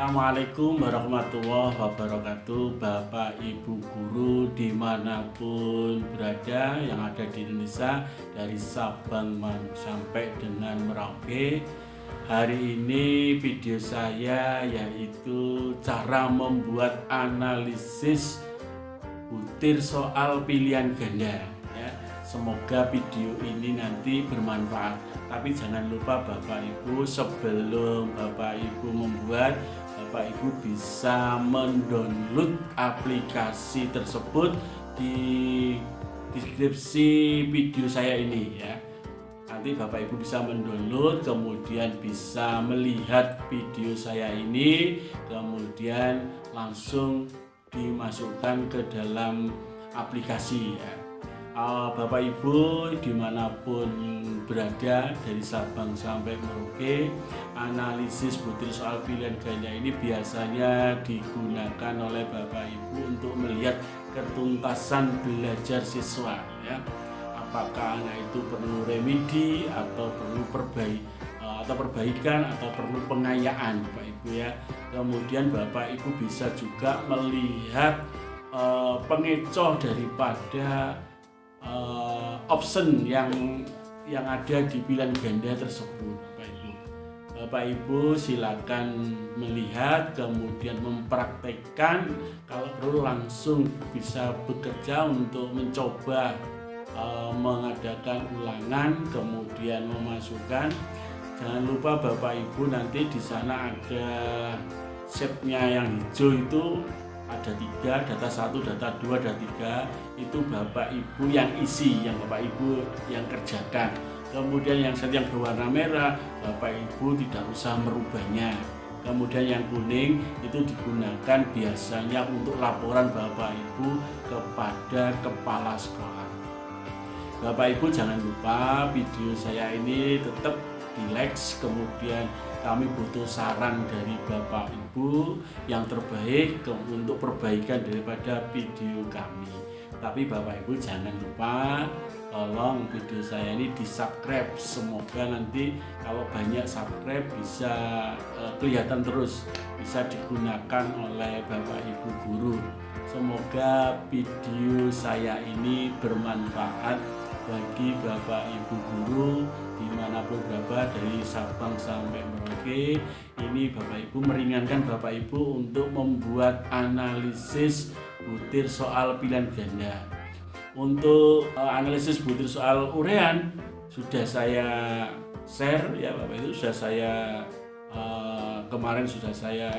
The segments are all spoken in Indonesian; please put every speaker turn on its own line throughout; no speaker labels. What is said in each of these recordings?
Assalamualaikum warahmatullahi wabarakatuh. Bapak Ibu guru dimanapun berada yang ada di Indonesia, dari Sabang sampai dengan Merauke. Hari ini video saya yaitu cara membuat analisis butir soal pilihan ganda ya. Semoga video ini nanti bermanfaat. Tapi jangan lupa Bapak Ibu, sebelum Bapak Ibu membuat, Bapak Ibu bisa mendownload aplikasi tersebut di deskripsi video saya ini ya. Nanti Bapak Ibu bisa mendownload, kemudian bisa melihat video saya ini, kemudian langsung dimasukkan ke dalam aplikasi ya. Bapak Ibu dimanapun berada, dari Sabang sampai Merauke, analisis butir soal pilihan ganda ini biasanya digunakan oleh Bapak Ibu untuk melihat ketuntasan belajar siswa ya. Apakah anak itu perlu remedi atau perlu perbaikan atau perlu pengayaan Bapak Ibu ya. Kemudian Bapak Ibu bisa juga melihat pengecoh daripada option yang ada di pilihan ganda tersebut Bapak Ibu. Bapak Ibu silakan melihat, kemudian mempraktekkan, kalau perlu langsung bisa bekerja untuk mencoba mengadakan ulangan, kemudian memasukkan. Jangan lupa Bapak Ibu, nanti di sana ada shape-nya yang hijau, itu ada 3, data 1, data 2, data 3, itu Bapak Ibu yang isi, yang Bapak Ibu yang kerjakan. Kemudian yang set yang berwarna merah, Bapak Ibu tidak usah merubahnya. Kemudian yang kuning itu digunakan biasanya untuk laporan Bapak Ibu kepada kepala sekolah. Bapak Ibu jangan lupa video saya ini tetap di like, kemudian kami butuh saran dari Bapak Ibu yang terbaik untuk perbaikan daripada video kami. Tapi Bapak Ibu jangan lupa tolong video saya ini di subscribe. Semoga nanti kalau banyak subscribe bisa kelihatan terus, bisa digunakan oleh Bapak Ibu guru. Semoga video saya ini bermanfaat bagi Bapak Ibu guru dimanapun berada, dari Sabang sampai Merauke. Ini Bapak Ibu meringankan Bapak Ibu untuk membuat analisis butir soal pilihan ganda. Untuk analisis butir soal urean sudah saya share ya Bapak Ibu, sudah saya kemarin sudah saya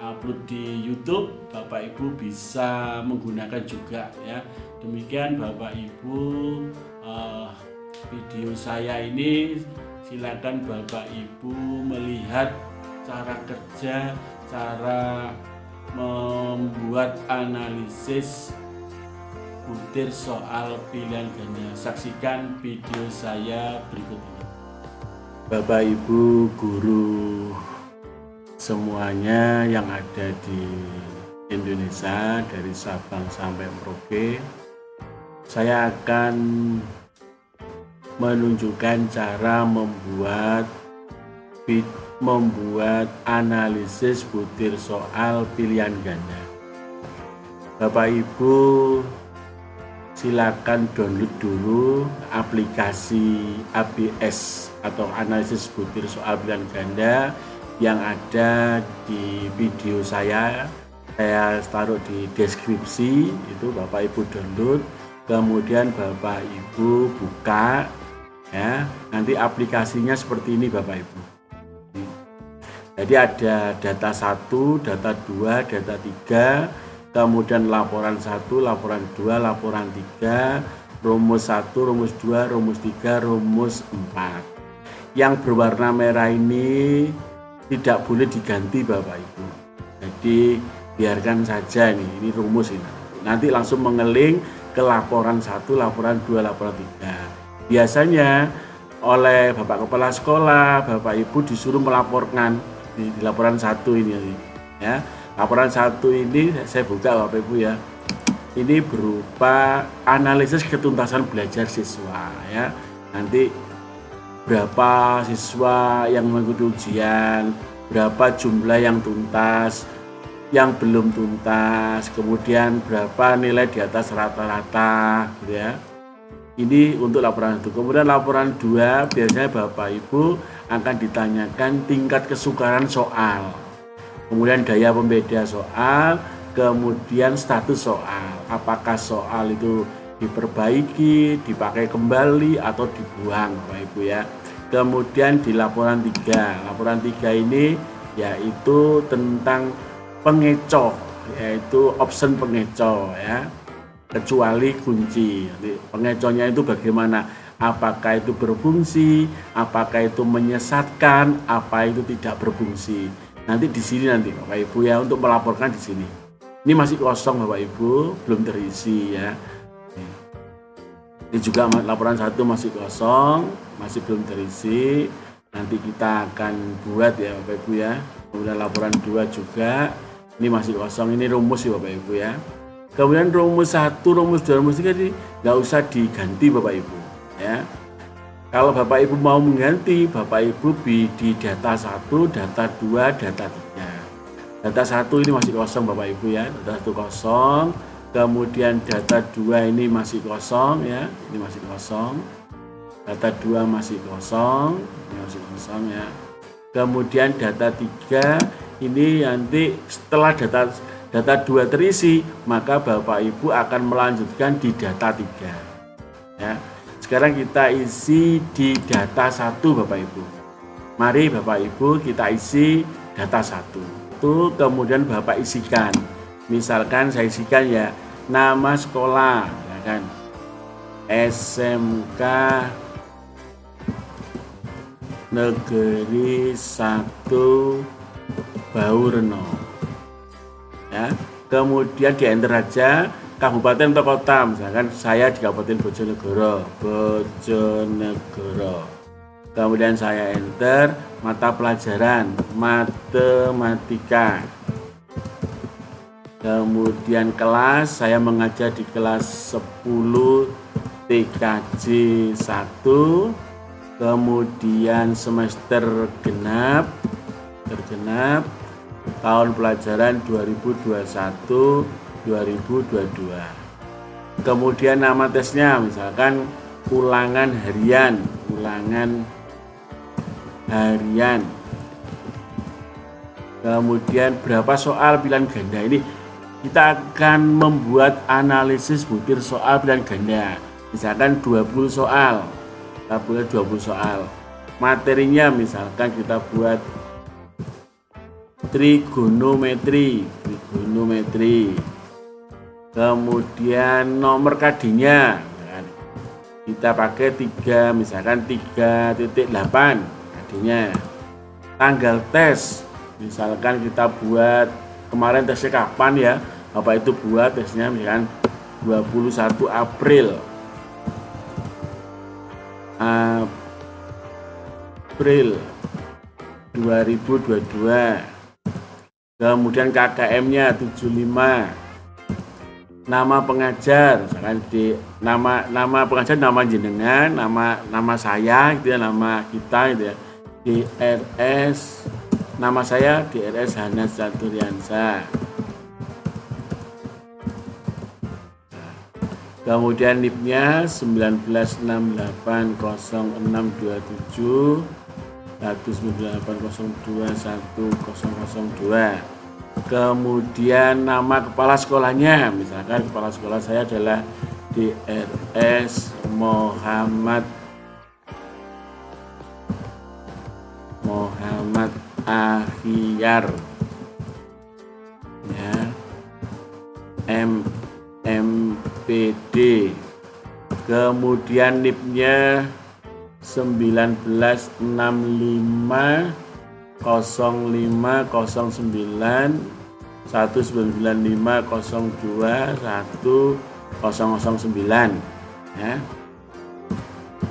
upload di YouTube. Bapak Ibu bisa menggunakan juga ya. Demikian Bapak Ibu, video saya ini silakan Bapak Ibu melihat cara kerja, cara membuat analisis butir soal pilihan ganda. Saksikan video saya berikut ini. Bapak Ibu guru semuanya yang ada di Indonesia, dari Sabang sampai Merauke, saya akan menunjukkan cara membuat analisis butir soal pilihan ganda. Bapak Ibu silakan download dulu aplikasi ABS atau analisis butir soal pilihan ganda yang ada di video saya taruh di deskripsi, itu Bapak Ibu download, kemudian Bapak Ibu buka ya. Nanti aplikasinya seperti ini Bapak Ibu. Jadi ada data 1, data 2, data 3, kemudian laporan 1, laporan 2, laporan 3, rumus 1, rumus 2, rumus 3, rumus 4. Yang berwarna merah ini tidak boleh diganti Bapak Ibu. Jadi biarkan saja ini rumus ini. Nanti langsung mengeling ke laporan 1, laporan 2, laporan 3. Biasanya oleh Bapak Kepala Sekolah, Bapak Ibu disuruh melaporkan di laporan 1 ini ya. Laporan 1 ini saya buka Bapak Ibu ya. Ini berupa analisis ketuntasan belajar siswa ya. Nanti berapa siswa yang mengikuti ujian, berapa jumlah yang tuntas, yang belum tuntas, kemudian berapa nilai di atas rata-rata gitu ya. Ini untuk laporan 1. Kemudian laporan 2 biasanya Bapak Ibu akan ditanyakan tingkat kesukaran soal, kemudian daya pembeda soal, kemudian status soal, apakah soal itu diperbaiki, dipakai kembali atau dibuang Bapak Ibu ya. Kemudian di laporan 3 ini yaitu tentang pengecoh, yaitu option pengecoh ya, kecuali kunci. Pengecohnya itu bagaimana? Apakah itu berfungsi, apakah itu menyesatkan, apa itu tidak berfungsi. Nanti di sini nanti Bapak Ibu ya untuk melaporkan di sini. Ini masih kosong Bapak Ibu, belum terisi ya. Ini juga laporan 1 masih kosong, masih belum terisi. Nanti kita akan buat ya Bapak Ibu ya. Kemudian laporan 2 juga, ini masih kosong, ini rumus ya Bapak Ibu ya. Kemudian rumus 1, rumus 2, rumus 3 ini nggak usah diganti Bapak Ibu ya. Kalau Bapak Ibu mau mengganti, Bapak Ibu di data 1, data 2, data 3. Data 1 ini masih kosong Bapak Ibu ya, data 1 kosong. Kemudian data 2 ini masih kosong ya, ini masih kosong. Data 2 masih kosong, ini masih kosong ya. Kemudian data 3 ini nanti setelah data 2 terisi, maka Bapak Ibu akan melanjutkan di data 3 ya. Sekarang kita isi di data 1 Bapak Ibu. Mari Bapak Ibu kita isi data 1. Itu kemudian Bapak isikan. Misalkan saya isikan ya, nama sekolah ya kan, SMK Negeri 1 Baureno ya. Kemudian di enter aja kabupaten atau kota, misalkan saya di Kabupaten Bojonegoro. Kemudian saya enter mata pelajaran matematika. Kemudian kelas, saya mengajar di kelas 10 TKJ 1. Kemudian semester genap tahun pelajaran 2021-2022. Kemudian nama tesnya misalkan ulangan harian. Kemudian berapa soal pilihan ganda. Ini kita akan membuat analisis butir soal pilihan ganda. Misalkan 20 soal. Kita buat 20 soal. Materinya misalkan kita buat trigonometri. Kemudian nomor KD-nya kita pakai 3, misalkan 3.8 KD-nya. Tanggal tes, misalkan kita buat kemarin tesnya kapan ya, Bapak itu buat tesnya misalkan 21 April 2022. Kemudian KKM-nya 75. Nama pengajar, misalkan di nama pengajar, nama jenengan, nama saya gitu ya, nama kita gitu ya. DRS, nama saya DRS Hanas Caturiansa. Kemudian NIP-nya 19680627 198021002. Kemudian nama kepala sekolahnya, misalkan kepala sekolah saya adalah DRS Muhammad Ahyar ya, MPD. Kemudian NIP-nya 19650509 1995021009 ya.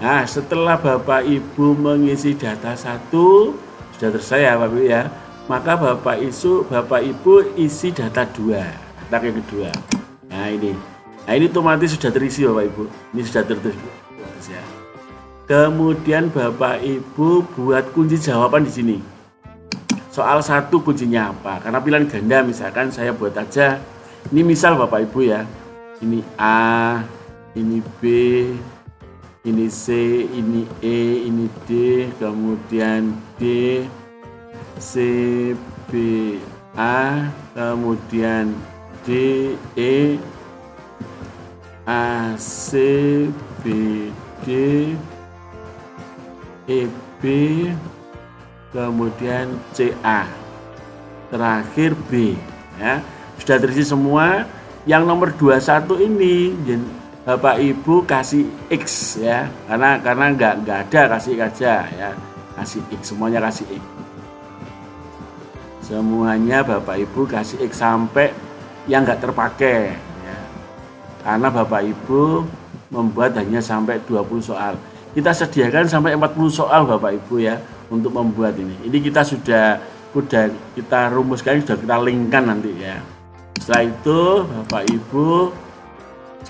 Nah, setelah Bapak Ibu mengisi data 1 sudah selesai ya Bapak Ibu ya. Maka Bapak Ibu isi data 2, data yang kedua. Nah ini otomatis sudah terisi Bapak Ibu. Ini sudah tertulis ya. Kemudian Bapak Ibu buat kunci jawaban di sini. soal 1 kuncinya apa. Karena pilihan ganda misalkan saya buat aja. Ini misal Bapak Ibu ya. Ini A, ini B, ini C, ini E, ini D, kemudian D, C, B, A, kemudian D, E, A, C, B, D, E, B, kemudian CA, terakhir B ya. Sudah terisi semua. Yang nomor 21 ini Bapak Ibu kasih X ya, karena nggak ada, kasih aja ya, kasih X, semuanya kasih X, semuanya Bapak Ibu kasih X sampai yang nggak terpakai ya. Karena Bapak Ibu membuat hanya sampai 20 soal. Kita sediakan sampai 40 soal Bapak Ibu ya untuk membuat ini. Ini kita sudah kita rumuskan, sudah kita linkkan nanti ya. Setelah itu Bapak Ibu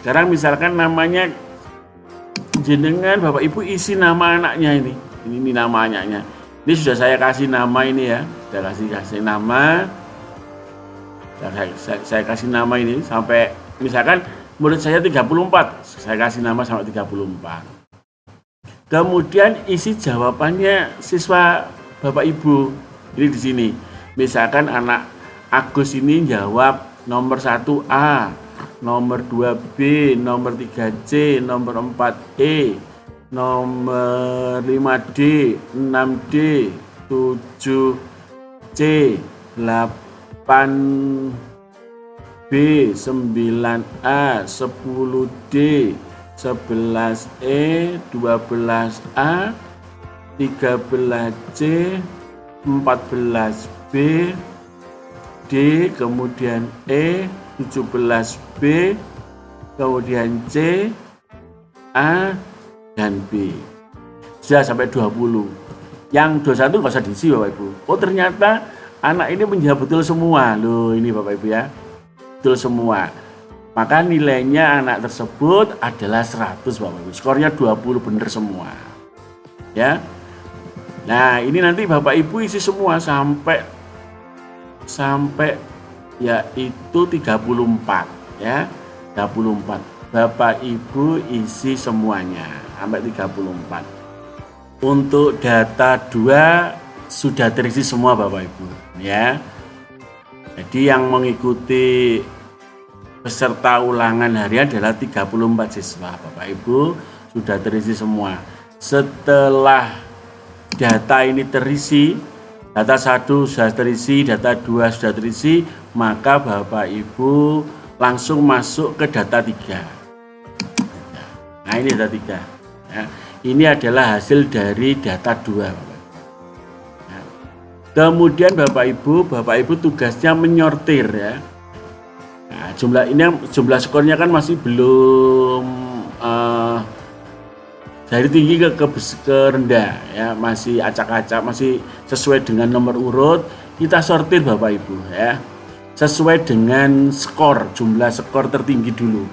sekarang misalkan namanya jenengan, Bapak Ibu isi nama anaknya ini. Ini nama anaknya. Ini sudah saya kasih nama ini ya. Sudah kasih nama. Saya kasih nama ini sampai misalkan murid saya 34. Saya kasih nama sampai 34. Kemudian isi jawabannya siswa Bapak Ibu. Ini di sini. Misalkan anak Agus ini jawab nomor 1A, nomor 2B, nomor 3C, nomor 4E, nomor 5D, 6D, 7C, 8B, 9A, 10D, 11E, 12A, 13C, 14B, D, kemudian E, 17B, kemudian C, A, dan B. Sudah sampai 20. Yang 21 nggak usah diisi Bapak Ibu. Oh ternyata anak ini menjawab betul semua. Loh ini Bapak Ibu ya, betul semua. Maka nilainya anak tersebut adalah 100 Bapak Ibu. Skornya 20 benar semua. Ya. Nah ini nanti Bapak Ibu isi semua sampai yaitu 34 ya, 34. Bapak Ibu isi semuanya sampai 34. Untuk data 2 sudah terisi semua Bapak Ibu ya. Jadi yang mengikuti peserta ulangan harian adalah 34 siswa Bapak Ibu, sudah terisi semua. Setelah data ini terisi, data 1 sudah terisi, data 2 sudah terisi, maka Bapak Ibu langsung masuk ke data 3. Nah ini data 3 ya. Ini adalah hasil dari data 2 Bapak Ibu. Ya. Kemudian Bapak Ibu tugasnya menyortir ya. Nah, jumlah skornya kan masih belum dari tinggi ke rendah ya, masih acak-acak, masih sesuai dengan nomor urut. Kita sortir Bapak Ibu ya, sesuai dengan skor, jumlah skor tertinggi dulu.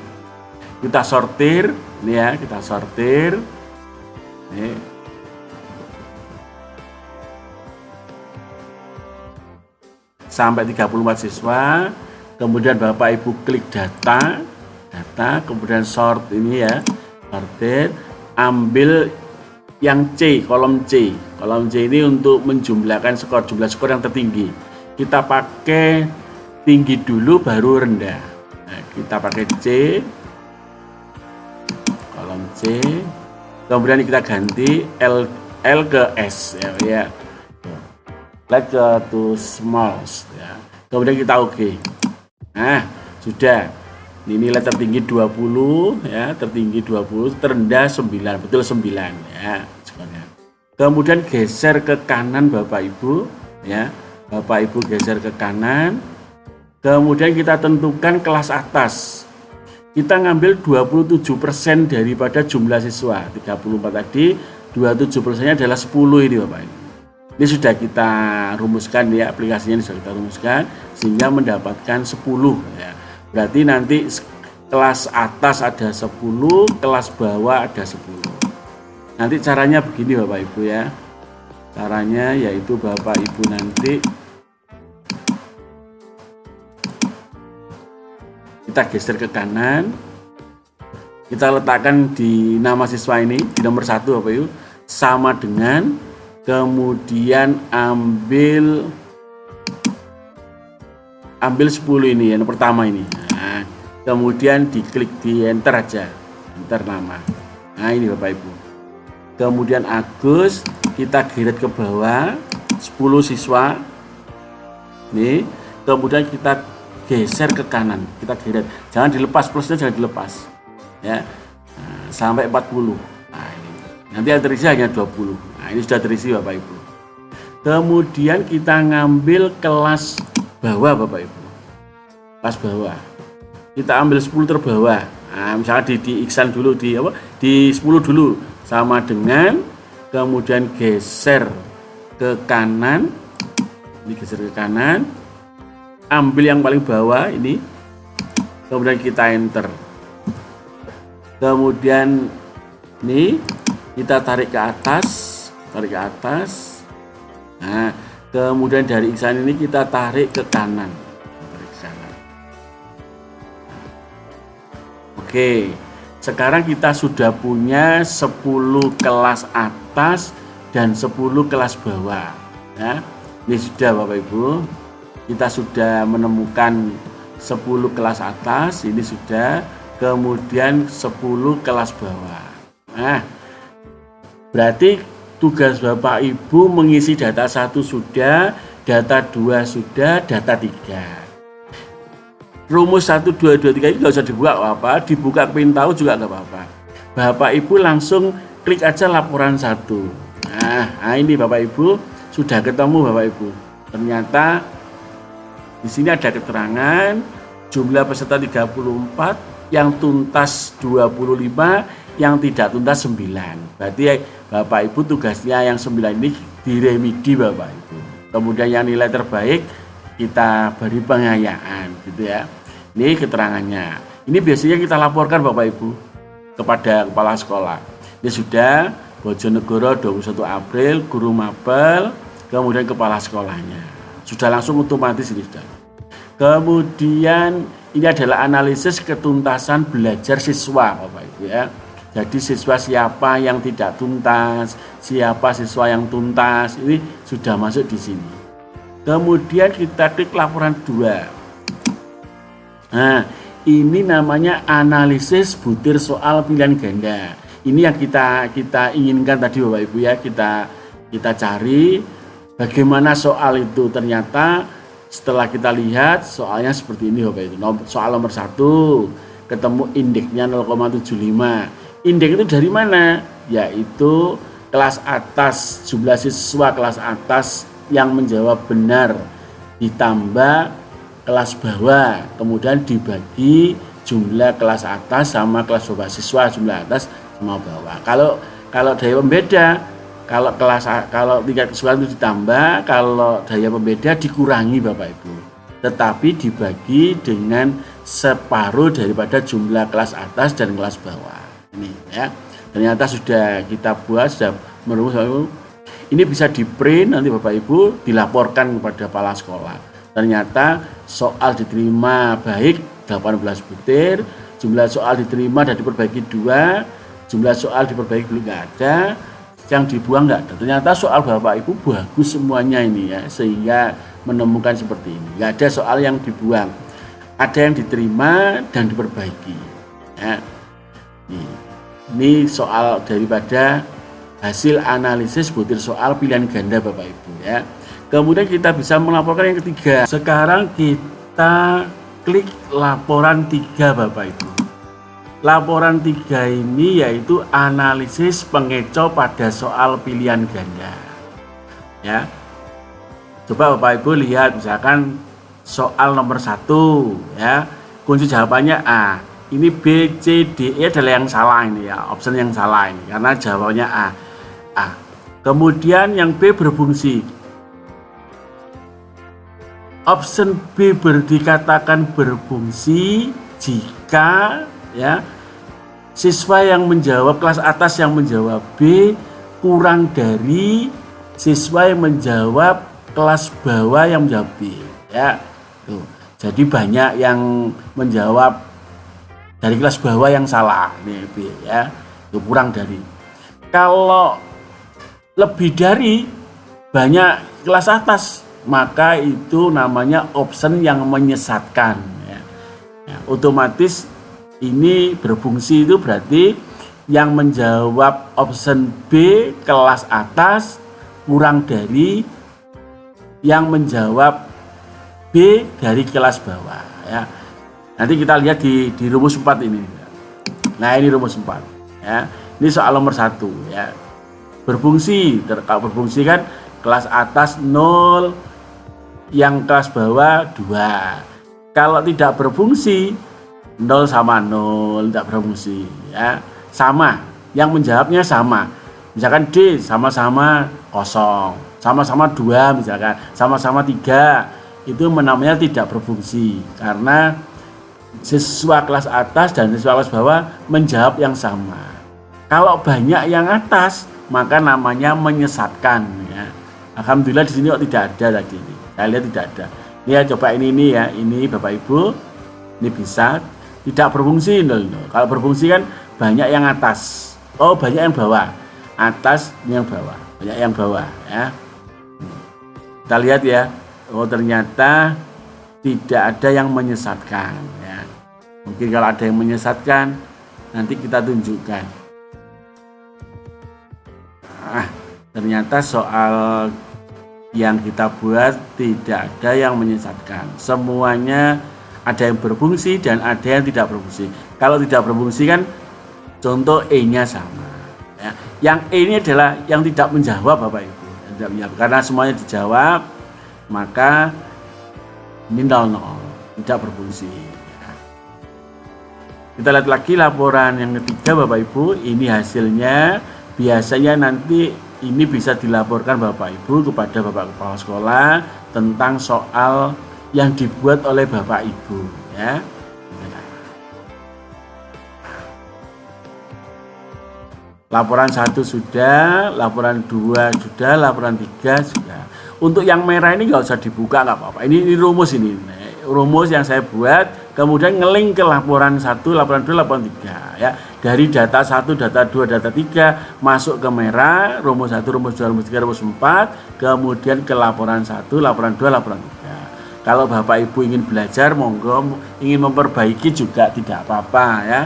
Kita sortir, ini ya, kita sortir. Ini. Sampai 34 siswa. Kemudian Bapak Ibu klik data, kemudian sort ini ya, sortir. Ambil yang C, kolom C. Kolom C ini untuk menjumlahkan skor, jumlah skor yang tertinggi. Kita pakai tinggi dulu baru rendah. Nah, kita pakai C, kolom C. Kemudian kita ganti L ke S ya. Like to small ya. Kemudian kita oke. Nah, sudah. Ini nilai tertinggi 20 ya, tertinggi 20, terendah 9, betul 9 ya skornya. Kemudian geser ke kanan Bapak Ibu ya. Bapak Ibu geser ke kanan. Kemudian kita tentukan kelas atas. Kita ngambil 27% daripada jumlah siswa. 34 tadi, 27%-nya adalah 10 ini Bapak Ibu. Ini sudah kita rumuskan ya, aplikasinya sudah kita rumuskan sehingga mendapatkan 10 ya. Berarti nanti kelas atas ada 10, kelas bawah ada 10. Nanti caranya begini Bapak Ibu ya. Caranya yaitu Bapak Ibu nanti kita geser ke kanan, kita letakkan di nama siswa ini di nomor 1 Bapak Ibu, sama dengan, kemudian ambil 10 ini yang pertama ini. Nah, kemudian diklik di enter aja, enter nama. Nah ini Bapak Ibu. Kemudian Agus kita geret ke bawah 10 siswa. Nih, kemudian kita geser ke kanan, kita geret. Jangan dilepas, plusnya jangan dilepas. Ya. Nah, sampai 40. Nah, ini. Nanti yang terisi hanya 20. Nah, ini sudah terisi Bapak Ibu. Kemudian kita ngambil kelas bawah Bapak Ibu. Kelas bawah. Kita ambil 10 terbawah. Nah, misalnya di Iksan dulu, di 10 dulu, sama dengan, kemudian geser ke kanan. Ini geser ke kanan, ambil yang paling bawah ini, kemudian kita enter. Kemudian ini kita tarik ke atas, Nah, kemudian dari Iksan ini kita tarik ke kanan. Oke, sekarang kita sudah punya 10 kelas atas dan 10 kelas bawah. Ya, ini sudah Bapak Ibu, kita sudah menemukan 10 kelas atas, ini sudah, kemudian 10 kelas bawah. Nah, berarti tugas Bapak Ibu mengisi data 1 sudah, data 2 sudah, data 3. Rumus 1, 2, 2, 3 ini nggak usah dibuka apa-apa, dibuka kepingin tahu juga nggak apa-apa. Bapak Ibu langsung klik aja laporan 1. Nah ini Bapak Ibu sudah ketemu Bapak Ibu. Ternyata di sini ada keterangan jumlah peserta 34, yang tuntas 25, yang tidak tuntas 9. Berarti Bapak Ibu tugasnya yang 9 ini diremedi Bapak Ibu. Kemudian yang nilai terbaik kita beri pengayaan gitu ya. Ini keterangannya. Ini biasanya kita laporkan Bapak Ibu kepada kepala sekolah. Ini sudah Bojonegoro 21 April, guru mapel, kemudian kepala sekolahnya. Sudah langsung otomatis ini sudah. Kemudian ini adalah analisis ketuntasan belajar siswa Bapak Ibu ya. Jadi siswa siapa yang tidak tuntas, siapa siswa yang tuntas, ini sudah masuk di sini. Kemudian kita klik laporan 2. Nah, ini namanya analisis butir soal pilihan ganda. Ini yang kita inginkan tadi Bapak Ibu ya, kita cari bagaimana soal itu. Ternyata setelah kita lihat soalnya seperti ini Bapak Ibu. Soal nomor 1 ketemu indeksnya 0,75. Indeks itu dari mana? Yaitu kelas atas, jumlah siswa kelas atas yang menjawab benar ditambah kelas bawah, kemudian dibagi jumlah kelas atas sama kelas bawah, siswa jumlah atas sama bawah. Kalau daya pembeda, kalau tingkat kesulitan itu ditambah, kalau daya pembeda dikurangi Bapak Ibu. Tetapi dibagi dengan separuh daripada jumlah kelas atas dan kelas bawah. Ini ya. Ternyata sudah kita buat, sudah merumus Bapak Ibu. Ini bisa di-print nanti Bapak Ibu, dilaporkan kepada kepala sekolah. Ternyata soal diterima baik 18 butir, jumlah soal diterima dan diperbaiki 2, jumlah soal diperbaiki belum nggak ada, yang dibuang nggak ada. Ternyata soal Bapak Ibu bagus semuanya ini ya, sehingga menemukan seperti ini. Nggak ada soal yang dibuang, ada yang diterima dan diperbaiki. Ya. Ini soal daripada hasil analisis butir soal pilihan ganda Bapak Ibu ya. Kemudian kita bisa melaporkan yang ketiga. Sekarang kita klik laporan 3 Bapak Ibu. Laporan 3 ini yaitu analisis pengecoh pada soal pilihan ganda. Ya. Coba Bapak Ibu lihat misalkan soal nomor 1 ya. Kunci jawabannya A. Ini B, C, D, E adalah yang salah ini ya. Option yang salah ini karena jawabannya A. Kemudian yang B berfungsi. Option B dikatakan berfungsi jika ya siswa yang menjawab kelas atas yang menjawab B kurang dari siswa yang menjawab kelas bawah yang menjawab B ya. Tuh. Jadi banyak yang menjawab dari kelas bawah yang salah, ini B ya, itu kurang dari. Kalau lebih dari banyak kelas atas, maka itu namanya option yang menyesatkan ya. Ya, otomatis ini berfungsi itu berarti yang menjawab option B kelas atas kurang dari yang menjawab B dari kelas bawah ya. Nanti kita lihat di rumus 4 ini. Nah, ini rumus 4 ya. Ini soal nomor 1 ya. Berfungsi, kalau berfungsi kan kelas atas 0, yang kelas bawah 2. Kalau tidak berfungsi 0 sama 0, tidak berfungsi ya. Sama, yang menjawabnya sama. Misalkan D sama-sama 0, sama-sama 2 misalkan, sama-sama 3. Itu namanya tidak berfungsi karena siswa kelas atas dan siswa kelas bawah menjawab yang sama. Kalau banyak yang atas, maka namanya menyesatkan ya. Alhamdulillah di sini kok tidak ada lagi ini. Saya lihat tidak ada. Ini ya, coba ini ya, ini Bapak Ibu, ini bisa tidak berfungsi. Kalau berfungsi kan banyak yang atas. Oh, banyak yang bawah. Atas ini yang bawah, banyak yang bawah ya. Kita lihat ya. Oh, ternyata tidak ada yang menyesatkan ya. Mungkin kalau ada yang menyesatkan nanti kita tunjukkan. Ternyata soal yang kita buat tidak ada yang menyesatkan. Semuanya ada yang berfungsi dan ada yang tidak berfungsi. Kalau tidak berfungsi kan contoh E-nya sama ya. Yang E ini adalah yang tidak menjawab Bapak Ibu. Tidak menjawab. Karena semuanya dijawab, maka ini 00, tidak berfungsi. Kita lihat lagi laporan yang ketiga Bapak Ibu. Ini hasilnya. Biasanya nanti ini bisa dilaporkan Bapak Ibu kepada Bapak Kepala Sekolah tentang soal yang dibuat oleh Bapak Ibu ya. Laporan 1 sudah, laporan 2 sudah, laporan 3 sudah. Untuk yang merah ini nggak usah dibuka, nggak apa-apa. Ini rumus ini. Rumus yang saya buat, kemudian ngeling ke laporan 1, laporan 2, laporan 3 ya. Dari data 1, data 2, data 3 masuk ke merah, rumus 1, rumus 2, rumus 3, rumus 4, kemudian ke laporan 1, laporan 2, laporan 3. Kalau Bapak Ibu ingin belajar, monggo, ingin memperbaiki juga tidak apa-apa ya.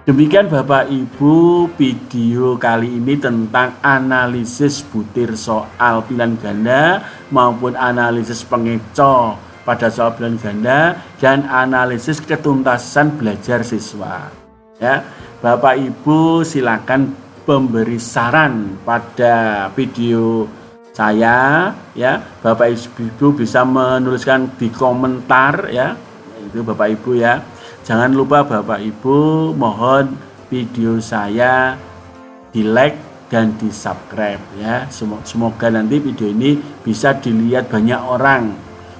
Demikian Bapak Ibu video kali ini tentang analisis butir soal pilihan ganda maupun analisis pengecoh pada soal pilihan ganda dan analisis ketuntasan belajar siswa. Ya, Bapak Ibu silakan memberi saran pada video saya ya. Bapak Ibu bisa menuliskan di komentar ya. Itu Bapak Ibu ya. Jangan lupa Bapak Ibu mohon video saya di like dan di subscribe ya. Semoga nanti video ini bisa dilihat banyak orang.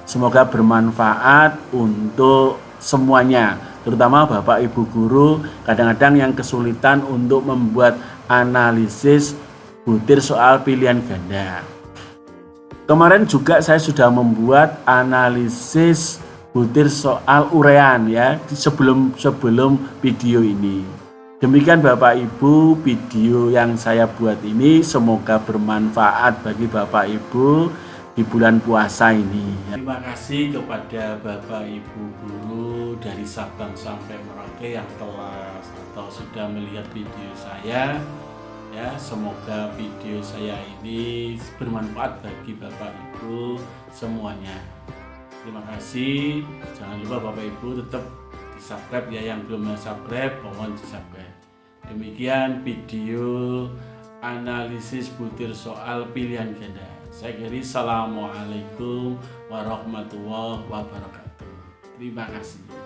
Semoga bermanfaat untuk semuanya, terutama Bapak Ibu guru kadang-kadang yang kesulitan untuk membuat analisis butir soal pilihan ganda. Kemarin juga saya sudah membuat analisis butir soal urean ya sebelum video ini. Demikian Bapak Ibu video yang saya buat ini, semoga bermanfaat bagi Bapak Ibu di bulan puasa ini. Terima kasih kepada Bapak Ibu guru dari Sabang sampai Merauke yang telah atau sudah melihat video saya. Ya, semoga video saya ini bermanfaat bagi Bapak Ibu semuanya. Terima kasih. Jangan lupa Bapak Ibu tetap di subscribe ya, yang belum subscribe mohon di subscribe. Demikian video analisis butir soal pilihan ganda. Saya kira assalamualaikum warahmatullahi wabarakatuh. Terima kasih.